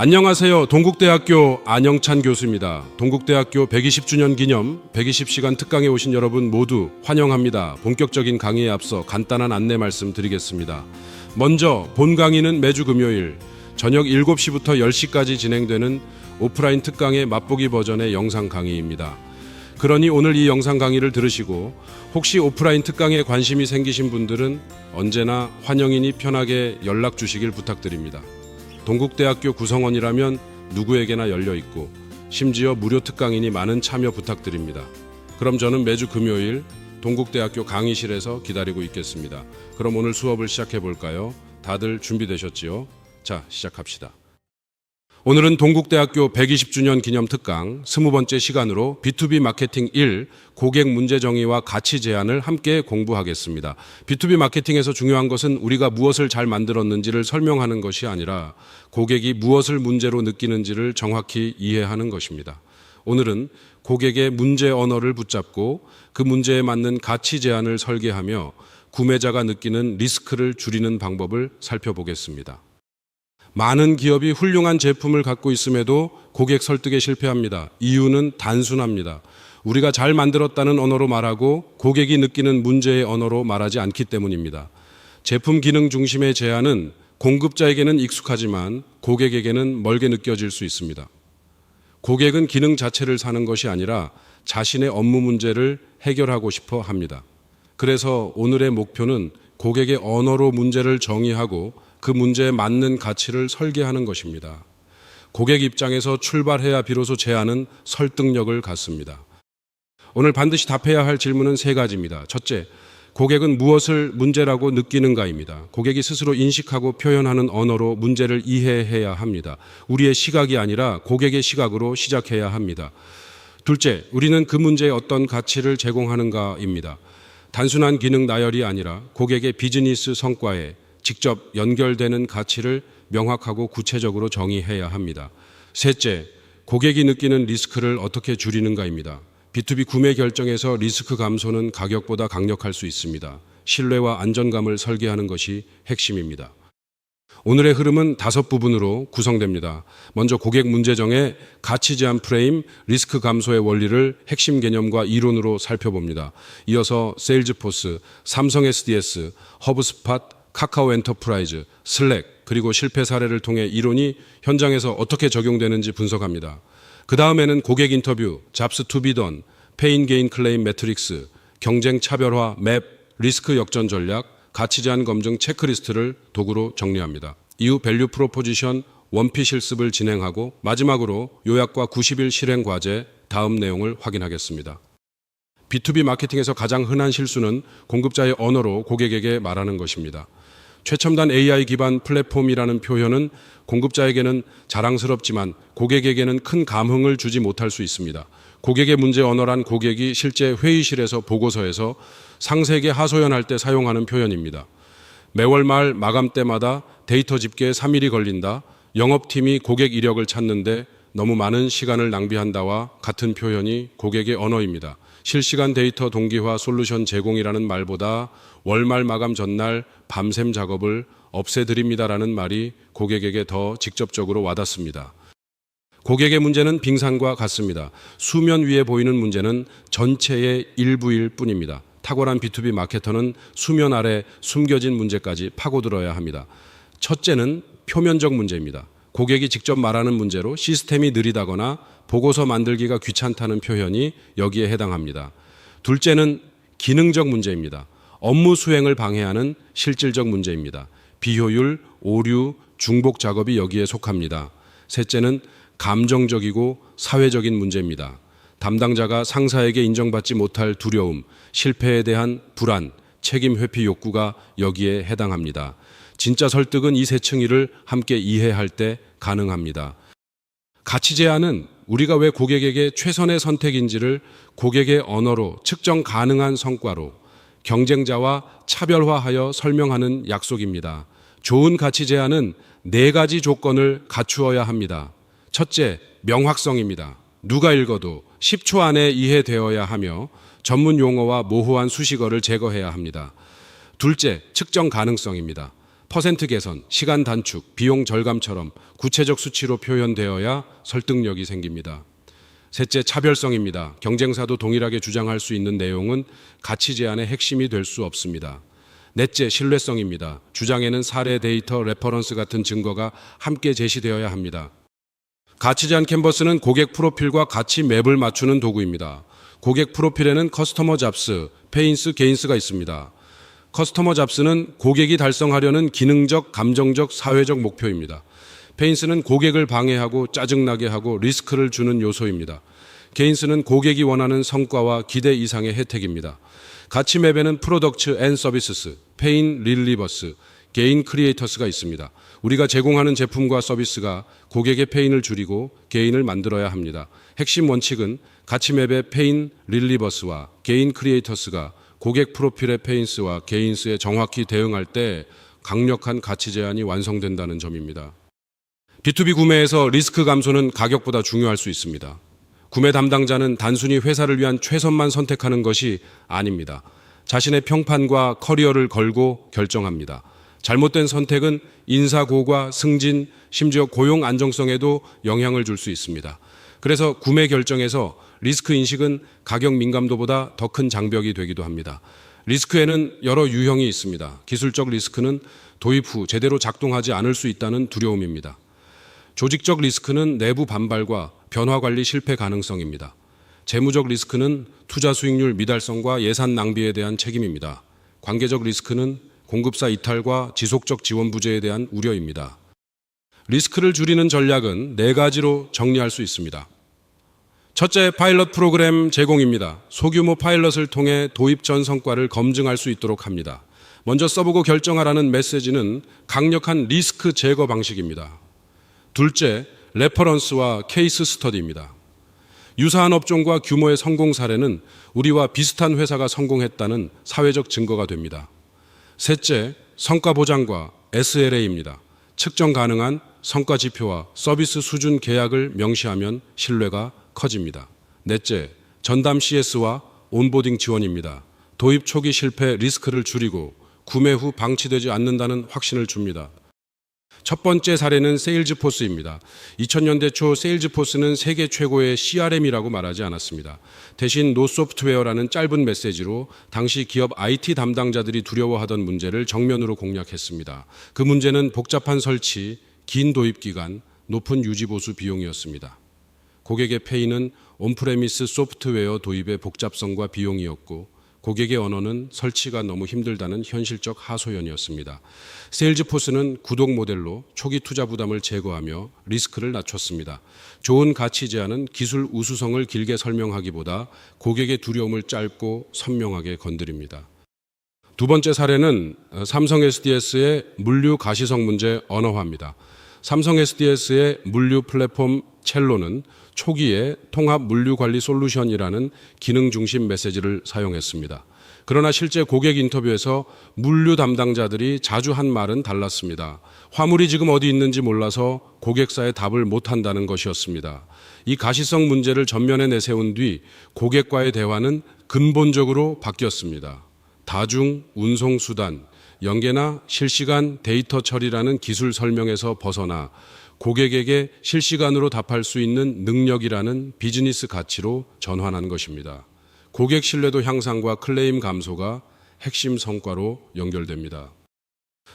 안녕하세요. 동국대학교 안영찬 교수입니다. 동국대학교 120주년 기념 120시간 특강에 오신 여러분 모두 환영합니다. 본격적인 강의에 앞서 간단한 안내 말씀 드리겠습니다. 먼저 본 강의는 매주 금요일 저녁 7시부터 10시까지 진행되는 오프라인 특강의 맛보기 버전의 영상 강의입니다. 그러니 오늘 이 영상 강의를 들으시고 혹시 오프라인 특강에 관심이 생기신 분들은 언제나 환영이니 편하게 연락 주시길 부탁드립니다. 동국대학교 구성원이라면 누구에게나 열려 있고 심지어 무료 특강이니 많은 참여 부탁드립니다. 그럼 저는 매주 금요일 동국대학교 강의실에서 기다리고 있겠습니다. 그럼 오늘 수업을 시작해 볼까요? 다들 준비되셨지요? 자, 시작합시다. 오늘은 동국대학교 120주년 기념 특강 20번째 시간으로 B2B 마케팅 1 고객 문제 정의와 가치 제안을 함께 공부하겠습니다. B2B 마케팅에서 중요한 것은 우리가 무엇을 잘 만들었는지를 설명하는 것이 아니라 고객이 무엇을 문제로 느끼는지를 정확히 이해하는 것입니다. 오늘은 고객의 문제 언어를 붙잡고 그 문제에 맞는 가치 제안을 설계하며 구매자가 느끼는 리스크를 줄이는 방법을 살펴보겠습니다. 많은 기업이 훌륭한 제품을 갖고 있음에도 고객 설득에 실패합니다. 이유는 단순합니다. 우리가 잘 만들었다는 언어로 말하고 고객이 느끼는 문제의 언어로 말하지 않기 때문입니다. 제품 기능 중심의 제안은 공급자에게는 익숙하지만 고객에게는 멀게 느껴질 수 있습니다. 고객은 기능 자체를 사는 것이 아니라 자신의 업무 문제를 해결하고 싶어 합니다. 그래서 오늘의 목표는 고객의 언어로 문제를 정의하고 그 문제에 맞는 가치를 설계하는 것입니다. 고객 입장에서 출발해야 비로소 제안은 설득력을 갖습니다. 오늘 반드시 답해야 할 질문은 3가지입니다. 첫째, 고객은 무엇을 문제라고 느끼는가입니다. 고객이 스스로 인식하고 표현하는 언어로 문제를 이해해야 합니다. 우리의 시각이 아니라 고객의 시각으로 시작해야 합니다. 둘째, 우리는 그 문제에 어떤 가치를 제공하는가입니다. 단순한 기능 나열이 아니라 고객의 비즈니스 성과에 직접 연결되는 가치를 명확하고 구체적으로 정의해야 합니다. 셋째, 고객이 느끼는 리스크를 어떻게 줄이는가입니다. B2B 구매 결정에서 리스크 감소는 가격보다 강력할 수 있습니다. 신뢰와 안정감을 설계하는 것이 핵심입니다. 오늘의 흐름은 5부분으로 구성됩니다. 먼저 고객 문제 정의, 가치 제안 프레임, 리스크 감소의 원리를 핵심 개념과 이론으로 살펴봅니다. 이어서 세일즈포스, 삼성 SDS, 허브스팟, 카카오 엔터프라이즈, 슬랙, 그리고 실패 사례를 통해 이론이 현장에서 어떻게 적용되는지 분석합니다. 그 다음에는 고객 인터뷰, 잡스 투 비 던, 페인 게인 클레임 매트릭스, 경쟁 차별화 맵, 리스크 역전 전략, 가치 제안 검증 체크리스트를 도구로 정리합니다. 이후 밸류 프로포지션, 원피 실습을 진행하고 마지막으로 요약과 90일 실행 과제, 다음 내용을 확인하겠습니다. B2B 마케팅에서 가장 흔한 실수는 공급자의 언어로 고객에게 말하는 것입니다. 최첨단 AI 기반 플랫폼이라는 표현은 공급자에게는 자랑스럽지만 고객에게는 큰 감흥을 주지 못할 수 있습니다. 고객의 문제 언어란 고객이 실제 회의실에서 보고서에서 상세하게 하소연할 때 사용하는 표현입니다. 매월 말 마감 때마다 데이터 집계에 3일이 걸린다. 영업팀이 고객 이력을 찾는데 너무 많은 시간을 낭비한다와 같은 표현이 고객의 언어입니다. 실시간 데이터 동기화 솔루션 제공이라는 말보다 월말 마감 전날 밤샘 작업을 없애드립니다라는 말이 고객에게 더 직접적으로 와닿습니다. 고객의 문제는 빙산과 같습니다. 수면 위에 보이는 문제는 전체의 일부일 뿐입니다. 탁월한 B2B 마케터는 수면 아래 숨겨진 문제까지 파고들어야 합니다. 첫째는 표면적 문제입니다. 고객이 직접 말하는 문제로 시스템이 느리다거나 보고서 만들기가 귀찮다는 표현이 여기에 해당합니다. 둘째는 기능적 문제입니다. 업무 수행을 방해하는 실질적 문제입니다. 비효율, 오류, 중복 작업이 여기에 속합니다. 셋째는 감정적이고 사회적인 문제입니다. 담당자가 상사에게 인정받지 못할 두려움, 실패에 대한 불안, 책임 회피 욕구가 여기에 해당합니다. 진짜 설득은 이 세 층위를 함께 이해할 때 가능합니다. 가치 제안은 우리가 왜 고객에게 최선의 선택인지를 고객의 언어로 측정 가능한 성과로 경쟁자와 차별화하여 설명하는 약속입니다. 좋은 가치 제안은 4가지 조건을 갖추어야 합니다. 첫째, 명확성입니다. 누가 읽어도 10초 안에 이해되어야 하며 전문 용어와 모호한 수식어를 제거해야 합니다. 둘째, 측정 가능성입니다. 퍼센트 개선, 시간 단축, 비용 절감처럼 구체적 수치로 표현되어야 설득력이 생깁니다. 셋째, 차별성입니다. 경쟁사도 동일하게 주장할 수 있는 내용은 가치 제안의 핵심이 될 수 없습니다. 넷째, 신뢰성입니다. 주장에는 사례, 데이터, 레퍼런스 같은 증거가 함께 제시되어야 합니다. 가치 제안 캔버스는 고객 프로필과 가치 맵을 맞추는 도구입니다. 고객 프로필에는 커스터머 잡스, 페인스, 게인스가 있습니다. 커스터머 잡스는 고객이 달성하려는 기능적, 감정적, 사회적 목표입니다. 페인스는 고객을 방해하고 짜증나게 하고 리스크를 주는 요소입니다. 게인스는 고객이 원하는 성과와 기대 이상의 혜택입니다. 가치 맵에는 프로덕트 앤 서비스스, 페인 릴리버스, 게인 크리에이터스가 있습니다. 우리가 제공하는 제품과 서비스가 고객의 페인을 줄이고 게인을 만들어야 합니다. 핵심 원칙은 가치 맵의 페인 릴리버스와 게인 크리에이터스가 고객 프로필의 페인스와 게인스에 정확히 대응할 때 강력한 가치 제안이 완성된다는 점입니다. B2B 구매에서 리스크 감소는 가격보다 중요할 수 있습니다. 구매 담당자는 단순히 회사를 위한 최선만 선택하는 것이 아닙니다. 자신의 평판과 커리어를 걸고 결정합니다. 잘못된 선택은 인사고과 승진, 심지어 고용 안정성에도 영향을 줄 수 있습니다. 그래서 구매 결정에서 리스크 인식은 가격 민감도보다 더 큰 장벽이 되기도 합니다. 리스크에는 여러 유형이 있습니다. 기술적 리스크는 도입 후 제대로 작동하지 않을 수 있다는 두려움입니다. 조직적 리스크는 내부 반발과 변화 관리 실패 가능성입니다. 재무적 리스크는 투자 수익률 미달성과 예산 낭비에 대한 책임입니다. 관계적 리스크는 공급사 이탈과 지속적 지원 부재에 대한 우려입니다. 리스크를 줄이는 전략은 4가지로 정리할 수 있습니다. 첫째, 파일럿 프로그램 제공입니다. 소규모 파일럿을 통해 도입 전 성과를 검증할 수 있도록 합니다. 먼저 써보고 결정하라는 메시지는 강력한 리스크 제거 방식입니다. 둘째, 레퍼런스와 케이스 스터디입니다. 유사한 업종과 규모의 성공 사례는 우리와 비슷한 회사가 성공했다는 사회적 증거가 됩니다. 셋째, 성과 보장과 SLA입니다. 측정 가능한 성과 지표와 서비스 수준 계약을 명시하면 신뢰가 커집니다. 넷째, 전담 CS와 온보딩 지원입니다. 도입 초기 실패 리스크를 줄이고 구매 후 방치되지 않는다는 확신을 줍니다. 첫 번째 사례는 세일즈포스입니다. 2000년대 초 세일즈포스는 세계 최고의 CRM이라고 말하지 않았습니다. 대신 노소프트웨어라는 짧은 메시지로 당시 기업 IT 담당자들이 두려워하던 문제를 정면으로 공략했습니다. 그 문제는 복잡한 설치, 긴 도입 기간, 높은 유지보수 비용이었습니다. 고객의 페이는 온프레미스 소프트웨어 도입의 복잡성과 비용이었고 고객의 언어는 설치가 너무 힘들다는 현실적 하소연이었습니다. 세일즈포스는 구독 모델로 초기 투자 부담을 제거하며 리스크를 낮췄습니다. 좋은 가치 제안은 기술 우수성을 길게 설명하기보다 고객의 두려움을 짧고 선명하게 건드립니다. 두 번째 사례는 삼성 SDS의 물류 가시성 문제 언어화입니다. 삼성 SDS의 물류 플랫폼 첼로는 초기에 통합 물류 관리 솔루션이라는 기능 중심 메시지를 사용했습니다. 그러나 실제 고객 인터뷰에서 물류 담당자들이 자주 한 말은 달랐습니다. 화물이 지금 어디 있는지 몰라서 고객사에 답을 못한다는 것이었습니다. 이 가시성 문제를 전면에 내세운 뒤 고객과의 대화는 근본적으로 바뀌었습니다. 다중 운송 수단, 연계나 실시간 데이터 처리라는 기술 설명에서 벗어나 고객에게 실시간으로 답할 수 있는 능력이라는 비즈니스 가치로 전환한 것입니다. 고객 신뢰도 향상과 클레임 감소가 핵심 성과로 연결됩니다.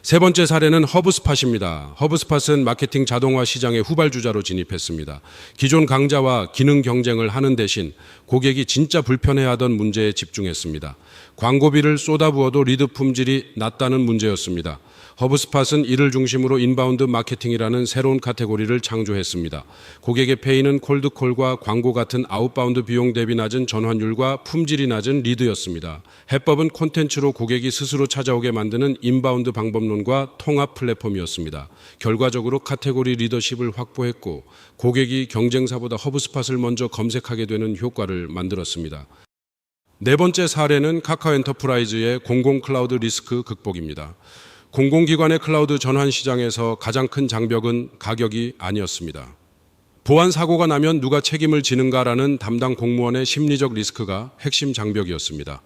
세 번째 사례는 허브스팟입니다. 허브스팟은 마케팅 자동화 시장의 후발주자로 진입했습니다. 기존 강자와 기능 경쟁을 하는 대신 고객이 진짜 불편해하던 문제에 집중했습니다. 광고비를 쏟아부어도 리드 품질이 낮다는 문제였습니다. 허브스팟은 이를 중심으로 인바운드 마케팅이라는 새로운 카테고리를 창조했습니다. 고객의 페이는 콜드콜과 광고 같은 아웃바운드 비용 대비 낮은 전환율과 품질이 낮은 리드였습니다. 해법은 콘텐츠로 고객이 스스로 찾아오게 만드는 인바운드 방법론과 통합 플랫폼이었습니다. 결과적으로 카테고리 리더십을 확보했고 고객이 경쟁사보다 허브스팟을 먼저 검색하게 되는 효과를 만들었습니다. 네 번째 사례는 카카오 엔터프라이즈의 공공 클라우드 리스크 극복입니다. 공공기관의 클라우드 전환 시장에서 가장 큰 장벽은 가격이 아니었습니다. 보안 사고가 나면 누가 책임을 지는가라는 담당 공무원의 심리적 리스크가 핵심 장벽이었습니다.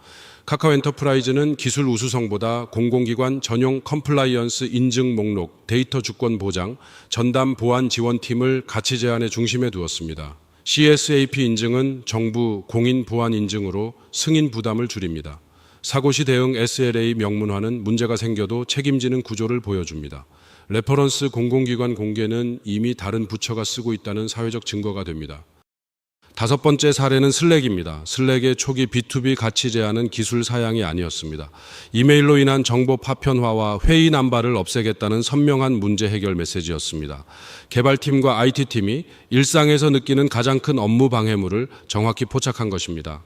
카카오 엔터프라이즈는 기술 우수성보다 공공기관 전용 컴플라이언스 인증 목록, 데이터 주권 보장, 전담 보안 지원팀을 가치 제안의 중심에 두었습니다. CSAP 인증은 정부 공인 보안 인증으로 승인 부담을 줄입니다. 사고시 대응 SLA 명문화는 문제가 생겨도 책임지는 구조를 보여줍니다. 레퍼런스 공공기관 공개는 이미 다른 부처가 쓰고 있다는 사회적 증거가 됩니다. 다섯 번째 사례는 슬랙입니다. 슬랙의 초기 B2B 가치 제한은 기술 사양이 아니었습니다. 이메일로 인한 정보 파편화와 회의 남발을 없애겠다는 선명한 문제 해결 메시지였습니다. 개발팀과 IT팀이 일상에서 느끼는 가장 큰 업무 방해물을 정확히 포착한 것입니다.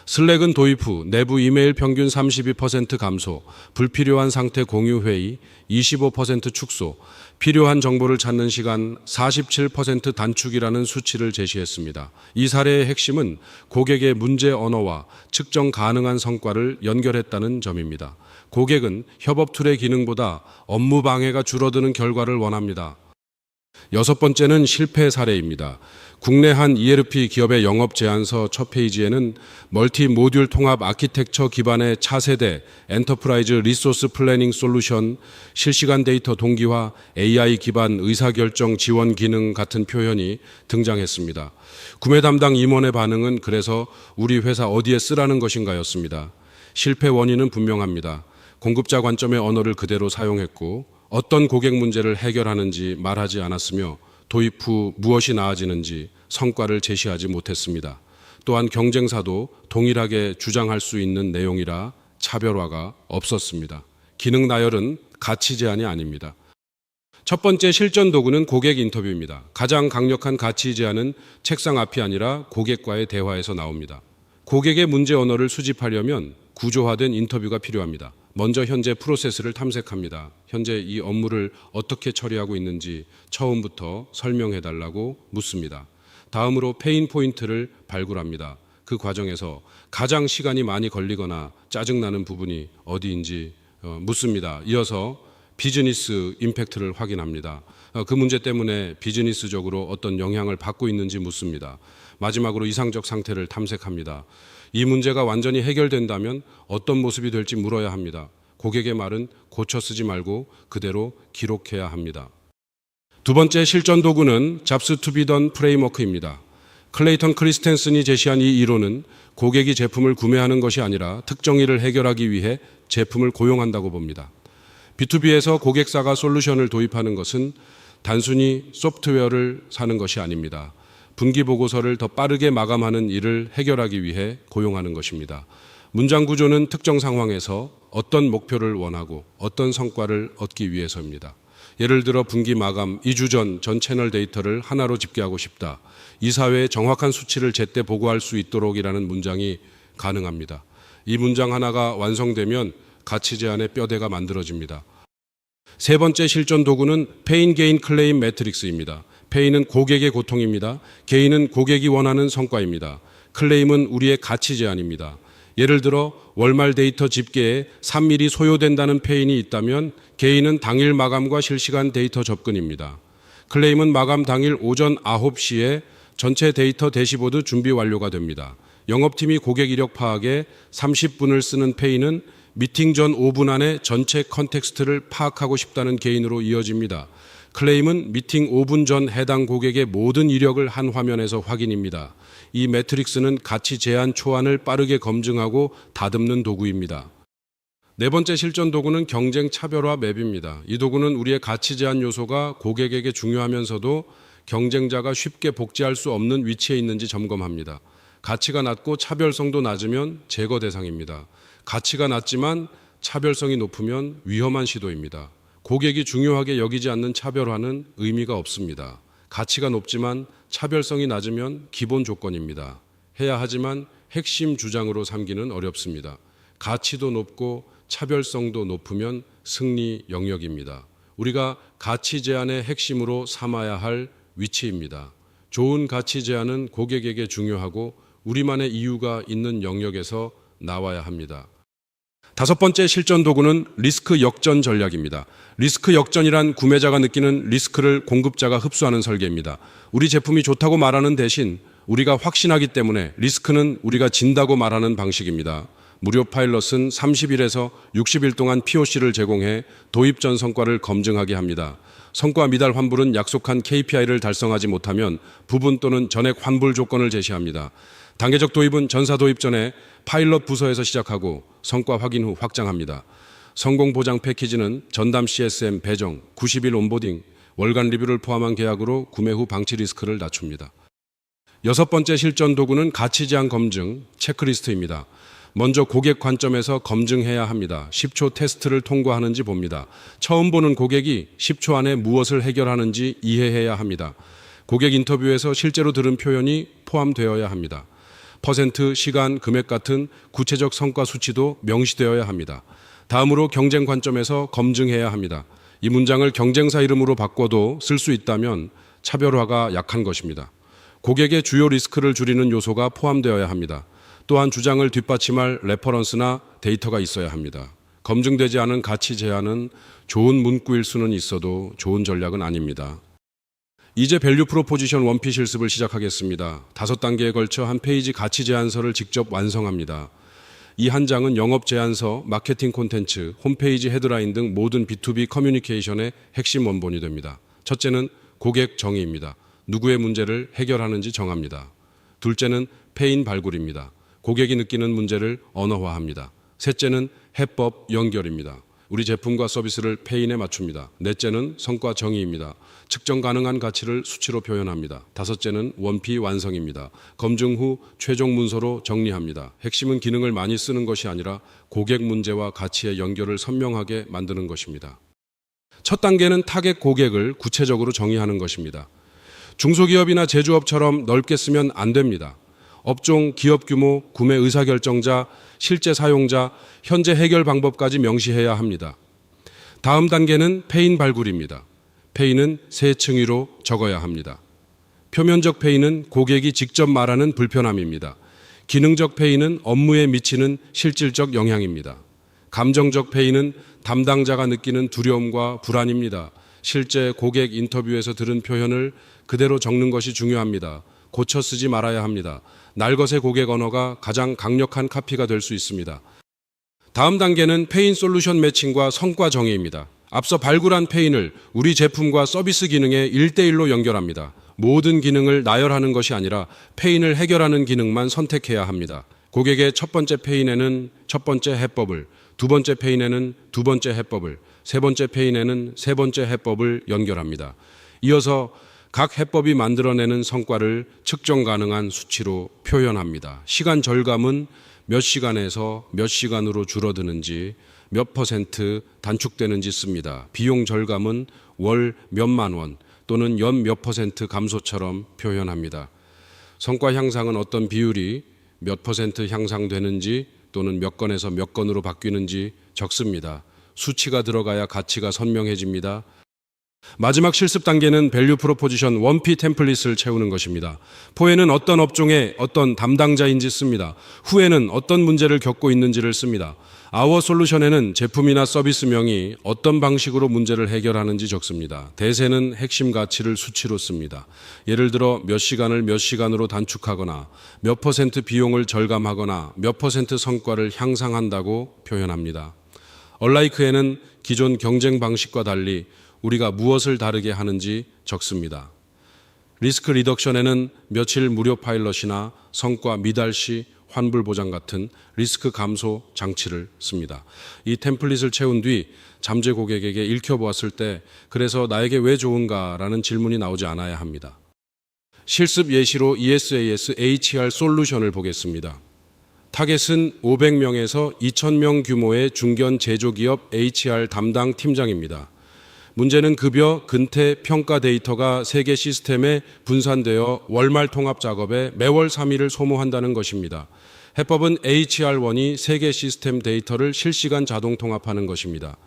슬랙은 도입 후 내부 이메일 평균 32% 감소, 불필요한 상태 공유 회의 25% 축소, 필요한 정보를 찾는 시간 47% 단축이라는 수치를 제시했습니다. 이 사례의 핵심은 고객의 문제 언어와 측정 가능한 성과를 연결했다는 점입니다. 고객은 협업 툴의 기능보다 업무 방해가 줄어드는 결과를 원합니다. 여섯 번째는 실패 사례입니다. 국내 한 ERP 기업의 영업 제안서 첫 페이지에는 멀티 모듈 통합 아키텍처 기반의 차세대 엔터프라이즈 리소스 플래닝 솔루션, 실시간 데이터 동기화, AI 기반 의사결정 지원 기능 같은 표현이 등장했습니다. 구매 담당 임원의 반응은 그래서 우리 회사 어디에 쓰라는 것인가였습니다. 실패 원인은 분명합니다. 공급자 관점의 언어를 그대로 사용했고 어떤 고객 문제를 해결하는지 말하지 않았으며 도입 후 무엇이 나아지는지 성과를 제시하지 못했습니다. 또한 경쟁사도 동일하게 주장할 수 있는 내용이라 차별화가 없었습니다. 기능 나열은 가치 제한이 아닙니다. 첫 번째 실전 도구는 고객 인터뷰입니다. 가장 강력한 가치 제한은 책상 앞이 아니라 고객과의 대화에서 나옵니다. 고객의 문제 언어를 수집하려면 구조화된 인터뷰가 필요합니다. 먼저 현재 프로세스를 탐색합니다. 현재 이 업무를 어떻게 처리하고 있는지 처음부터 설명해달라고 묻습니다. 다음으로 페인 포인트를 발굴합니다. 그 과정에서 가장 시간이 많이 걸리거나 짜증나는 부분이 어디인지 묻습니다. 이어서 비즈니스 임팩트를 확인합니다. 그 문제 때문에 비즈니스적으로 어떤 영향을 받고 있는지 묻습니다. 마지막으로 이상적 상태를 탐색합니다. 이 문제가 완전히 해결된다면 어떤 모습이 될지 물어야 합니다. 고객의 말은 고쳐 쓰지 말고 그대로 기록해야 합니다. 두 번째 실전 도구는 잡스 투 비 던 프레임워크입니다. 클레이턴 크리스텐슨이 제시한 이 이론은 고객이 제품을 구매하는 것이 아니라 특정 일을 해결하기 위해 제품을 고용한다고 봅니다. B2B에서 고객사가 솔루션을 도입하는 것은 단순히 소프트웨어를 사는 것이 아닙니다. 분기 보고서를 더 빠르게 마감하는 일을 해결하기 위해 고용하는 것입니다. 문장 구조는 특정 상황에서 어떤 목표를 원하고 어떤 성과를 얻기 위해서입니다. 예를 들어 분기 마감 2주 전 전 채널 데이터를 하나로 집계하고 싶다. 이사회에 정확한 수치를 제때 보고할 수 있도록이라는 문장이 가능합니다. 이 문장 하나가 완성되면 가치 제한의 뼈대가 만들어집니다. 세 번째 실전 도구는 페인 게인 클레임 매트릭스입니다. 페인은 고객의 고통입니다. 게인은 고객이 원하는 성과입니다. 클레임은 우리의 가치 제한입니다. 예를 들어 월말 데이터 집계에 3일이 소요된다는 페인이 있다면 게인은 당일 마감과 실시간 데이터 접근입니다. 클레임은 마감 당일 오전 9시에 전체 데이터 대시보드 준비 완료가 됩니다. 영업팀이 고객 이력 파악에 30분을 쓰는 페인은 미팅 전 5분 안에 전체 컨텍스트를 파악하고 싶다는 게인으로 이어집니다. 클레임은 미팅 5분 전 해당 고객의 모든 이력을 한 화면에서 확인입니다. 이 매트릭스는 가치 제한 초안을 빠르게 검증하고 다듬는 도구입니다. 네 번째 실전 도구는 경쟁 차별화 맵입니다. 이 도구는 우리의 가치 제한 요소가 고객에게 중요하면서도 경쟁자가 쉽게 복제할 수 없는 위치에 있는지 점검합니다. 가치가 낮고 차별성도 낮으면 제거 대상입니다. 가치가 낮지만 차별성이 높으면 위험한 시도입니다. 고객이 중요하게 여기지 않는 차별화는 의미가 없습니다. 가치가 높지만 차별성이 낮으면 기본 조건입니다. 해야 하지만 핵심 주장으로 삼기는 어렵습니다. 가치도 높고 차별성도 높으면 승리 영역입니다. 우리가 가치 제안의 핵심으로 삼아야 할 위치입니다. 좋은 가치 제안은 고객에게 중요하고 우리만의 이유가 있는 영역에서 나와야 합니다. 다섯 번째 실전 도구는 리스크 역전 전략입니다. 리스크 역전이란 구매자가 느끼는 리스크를 공급자가 흡수하는 설계입니다. 우리 제품이 좋다고 말하는 대신 우리가 확신하기 때문에 리스크는 우리가 진다고 말하는 방식입니다. 무료 파일럿은 30일에서 60일 동안 POC를 제공해 도입 전 성과를 검증하게 합니다. 성과 미달 환불은 약속한 KPI를 달성하지 못하면 부분 또는 전액 환불 조건을 제시합니다. 단계적 도입은 전사 도입 전에 파일럿 부서에서 시작하고 성과 확인 후 확장합니다. 성공 보장 패키지는 전담 CSM 배정, 90일 온보딩, 월간 리뷰를 포함한 계약으로 구매 후 방치 리스크를 낮춥니다. 여섯 번째 실전 도구는 가치 제한 검증, 체크리스트입니다. 먼저 고객 관점에서 검증해야 합니다. 10초 테스트를 통과하는지 봅니다. 처음 보는 고객이 10초 안에 무엇을 해결하는지 이해해야 합니다. 고객 인터뷰에서 실제로 들은 표현이 포함되어야 합니다. 퍼센트, 시간, 금액 같은 구체적 성과 수치도 명시되어야 합니다. 다음으로 경쟁 관점에서 검증해야 합니다. 이 문장을 경쟁사 이름으로 바꿔도 쓸 수 있다면 차별화가 약한 것입니다. 고객의 주요 리스크를 줄이는 요소가 포함되어야 합니다. 또한 주장을 뒷받침할 레퍼런스나 데이터가 있어야 합니다. 검증되지 않은 가치 제한은 좋은 문구일 수는 있어도 좋은 전략은 아닙니다. 이제 밸류 프로포지션 원피 실습을 시작하겠습니다. 5단계에 걸쳐 한 페이지 가치 제안서를 직접 완성합니다. 이 한 장은 영업 제안서, 마케팅 콘텐츠, 홈페이지 헤드라인 등 모든 B2B 커뮤니케이션의 핵심 원본이 됩니다. 첫째는 고객 정의입니다. 누구의 문제를 해결하는지 정합니다. 둘째는 페인 발굴입니다. 고객이 느끼는 문제를 언어화합니다. 셋째는 해법 연결입니다. 우리 제품과 서비스를 페인에 맞춥니다. 넷째는 성과 정의입니다. 측정 가능한 가치를 수치로 표현합니다. 다섯째는 원피 완성입니다. 검증 후 최종 문서로 정리합니다. 핵심은 기능을 많이 쓰는 것이 아니라 고객 문제와 가치의 연결을 선명하게 만드는 것입니다. 첫 단계는 타겟 고객을 구체적으로 정의하는 것입니다. 중소기업이나 제조업처럼 넓게 쓰면 안 됩니다. 업종, 기업 규모, 구매 의사결정자, 실제 사용자, 현재 해결 방법까지 명시해야 합니다. 다음 단계는 페인 발굴입니다. 페인은 세 층위로 적어야 합니다. 표면적 페인은 고객이 직접 말하는 불편함입니다. 기능적 페인은 업무에 미치는 실질적 영향입니다. 감정적 페인은 담당자가 느끼는 두려움과 불안입니다. 실제 고객 인터뷰에서 들은 표현을 그대로 적는 것이 중요합니다. 고쳐 쓰지 말아야 합니다. 날것의 고객 언어가 가장 강력한 카피가 될 수 있습니다. 다음 단계는 페인 솔루션 매칭과 성과 정의입니다. 앞서 발굴한 페인을 우리 제품과 서비스 기능에 1대1로 연결합니다. 모든 기능을 나열하는 것이 아니라 페인을 해결하는 기능만 선택해야 합니다. 고객의 첫 번째 페인에는 첫 번째 해법을, 두 번째 페인에는 두 번째 해법을, 세 번째 페인에는 세 번째 해법을 연결합니다. 이어서 각 해법이 만들어내는 성과를 측정 가능한 수치로 표현합니다. 시간 절감은 몇 시간에서 몇 시간으로 줄어드는지, 몇 퍼센트 단축되는지 씁니다. 비용 절감은 월 몇만 원 또는 연 몇 퍼센트 감소처럼 표현합니다. 성과 향상은 어떤 비율이 몇 퍼센트 향상되는지 또는 몇 건에서 몇 건으로 바뀌는지 적습니다. 수치가 들어가야 가치가 선명해집니다. 마지막 실습 단계는 밸류 프로포지션 원피 템플릿을 채우는 것입니다. 포에는 어떤 업종의 어떤 담당자인지 씁니다. 후에는 어떤 문제를 겪고 있는지를 씁니다. 아워 솔루션에는 제품이나 서비스명이 어떤 방식으로 문제를 해결하는지 적습니다. 대세는 핵심 가치를 수치로 씁니다. 예를 들어 몇 시간을 몇 시간으로 단축하거나 몇 퍼센트 비용을 절감하거나 몇 퍼센트 성과를 향상한다고 표현합니다. 얼라이크에는 기존 경쟁 방식과 달리 우리가 무엇을 다르게 하는지 적습니다. 리스크 리덕션에는 며칠 무료 파일럿이나 성과 미달 시 환불 보장 같은 리스크 감소 장치를 씁니다. 이 템플릿을 채운 뒤 잠재 고객에게 읽혀보았을 때 그래서 나에게 왜 좋은가라는 질문이 나오지 않아야 합니다. 실습 예시로 ESAS HR 솔루션을 보겠습니다. 타겟은 500명에서 2,000명 규모의 중견 제조기업 HR 담당 팀장입니다. 문제는 급여, 근태, 평가 데이터가 세개 시스템에 분산되어 월말 통합 작업에 매월 3일을 소모한다는 것입니다. 해법은 HR1이 세개 시스템 데이터를 실시간 자동 통합하는 것입니다.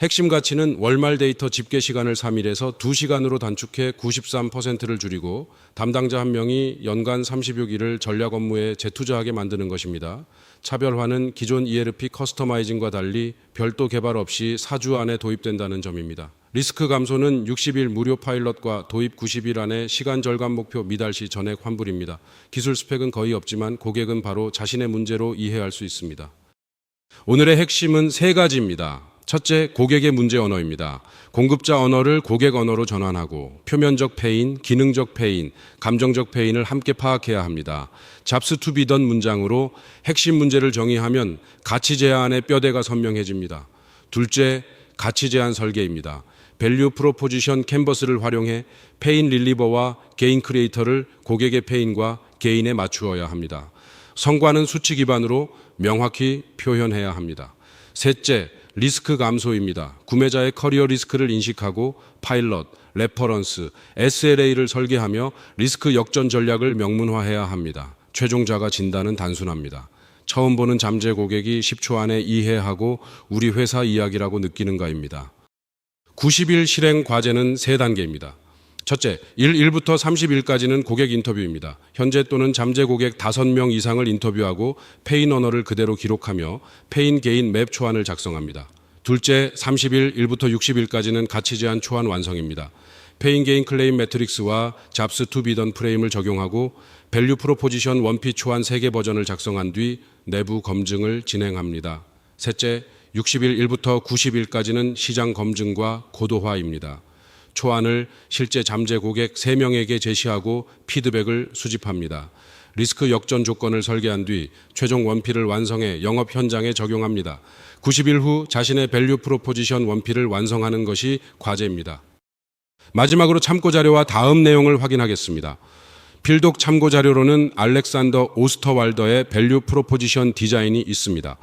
핵심 가치는 월말 데이터 집계 시간을 3일에서 2시간으로 단축해 93%를 줄이고 담당자 한 명이 연간 36일을 전략 업무에 재투자하게 만드는 것입니다. 차별화는 기존 ERP 커스터마이징과 달리 별도 개발 없이 4주 안에 도입된다는 점입니다. 리스크 감소는 60일 무료 파일럿과 도입 90일 안에 시간 절감 목표 미달시 전액 환불입니다. 기술 스펙은 거의 없지만 고객은 바로 자신의 문제로 이해할 수 있습니다. 오늘의 핵심은 3가지입니다. 첫째, 고객의 문제 언어입니다. 공급자 언어를 고객 언어로 전환하고 표면적 페인, 기능적 페인, 감정적 페인을 함께 파악해야 합니다. 잡스 투 비던 문장으로 핵심 문제를 정의하면 가치 제안의 뼈대가 선명해집니다. 둘째, 가치 제안 설계입니다. 밸류 프로포지션 캔버스를 활용해 페인 릴리버와 게인 크리에이터를 고객의 페인과 게인에 맞추어야 합니다. 성과는 수치 기반으로 명확히 표현해야 합니다. 셋째, 리스크 감소입니다. 구매자의 커리어 리스크를 인식하고 파일럿, 레퍼런스, SLA를 설계하며 리스크 역전 전략을 명문화해야 합니다. 최종자가 진단은 단순합니다. 처음 보는 잠재 고객이 10초 안에 이해하고 우리 회사 이야기라고 느끼는가입니다. 90일 실행 과제는 3단계입니다. 첫째, 1부터 30일까지는 고객 인터뷰입니다. 현재 또는 잠재 고객 5명 이상을 인터뷰하고 페인 언어를 그대로 기록하며 페인 게인 맵 초안을 작성합니다. 둘째, 30일 1부터 60일까지는 가치 제한 초안 완성입니다. 페인 게인 클레임 매트릭스와 잡스 투 비던 프레임을 적용하고 밸류 프로포지션 원피 초안 3개 버전을 작성한 뒤 내부 검증을 진행합니다. 셋째, 60일 1부터 90일까지는 시장 검증과 고도화입니다. 초안을 실제 잠재 고객 3명에게 제시하고 피드백을 수집합니다. 리스크 역전 조건을 설계한 뒤 최종 원피를 완성해 영업 현장에 적용합니다. 90일 후 자신의 밸류 프로포지션 원피를 완성하는 것이 과제입니다. 마지막으로 참고 자료와 다음 내용을 확인하겠습니다. 필독 참고 자료로는 알렉산더 오스터왈더의 밸류 프로포지션 디자인이 있습니다.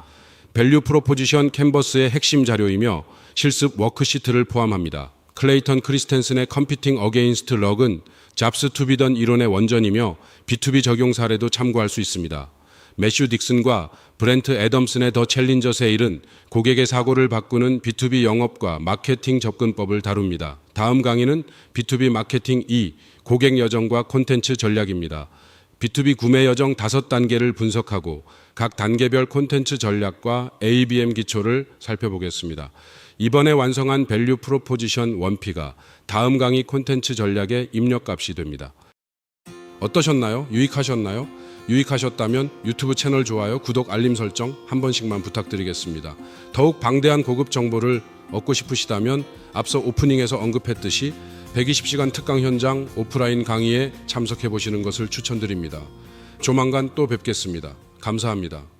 밸류 프로포지션 캔버스의 핵심 자료이며 실습 워크시트를 포함합니다. 클레이턴 크리스텐슨의 컴피팅 어게인스트 럭은 잡스 투 비던 이론의 원전이며 B2B 적용 사례도 참고할 수 있습니다. 매슈 딕슨과 브렌트 애덤슨의 더 챌린저 세일은 고객의 사고를 바꾸는 B2B 영업과 마케팅 접근법을 다룹니다. 다음 강의는 B2B 마케팅 2, 고객 여정과 콘텐츠 전략입니다. B2B 구매 여정 5단계를 분석하고 각 단계별 콘텐츠 전략과 ABM 기초를 살펴보겠습니다. 이번에 완성한 밸류 프로포지션 원피가 다음 강의 콘텐츠 전략의 입력값이 됩니다. 어떠셨나요? 유익하셨나요? 유익하셨다면 유튜브 채널 좋아요, 구독, 알림 설정 한 번씩만 부탁드리겠습니다. 더욱 방대한 고급 정보를 얻고 싶으시다면 앞서 오프닝에서 언급했듯이 120시간 특강 현장 오프라인 강의에 참석해 보시는 것을 추천드립니다. 조만간 또 뵙겠습니다. 감사합니다.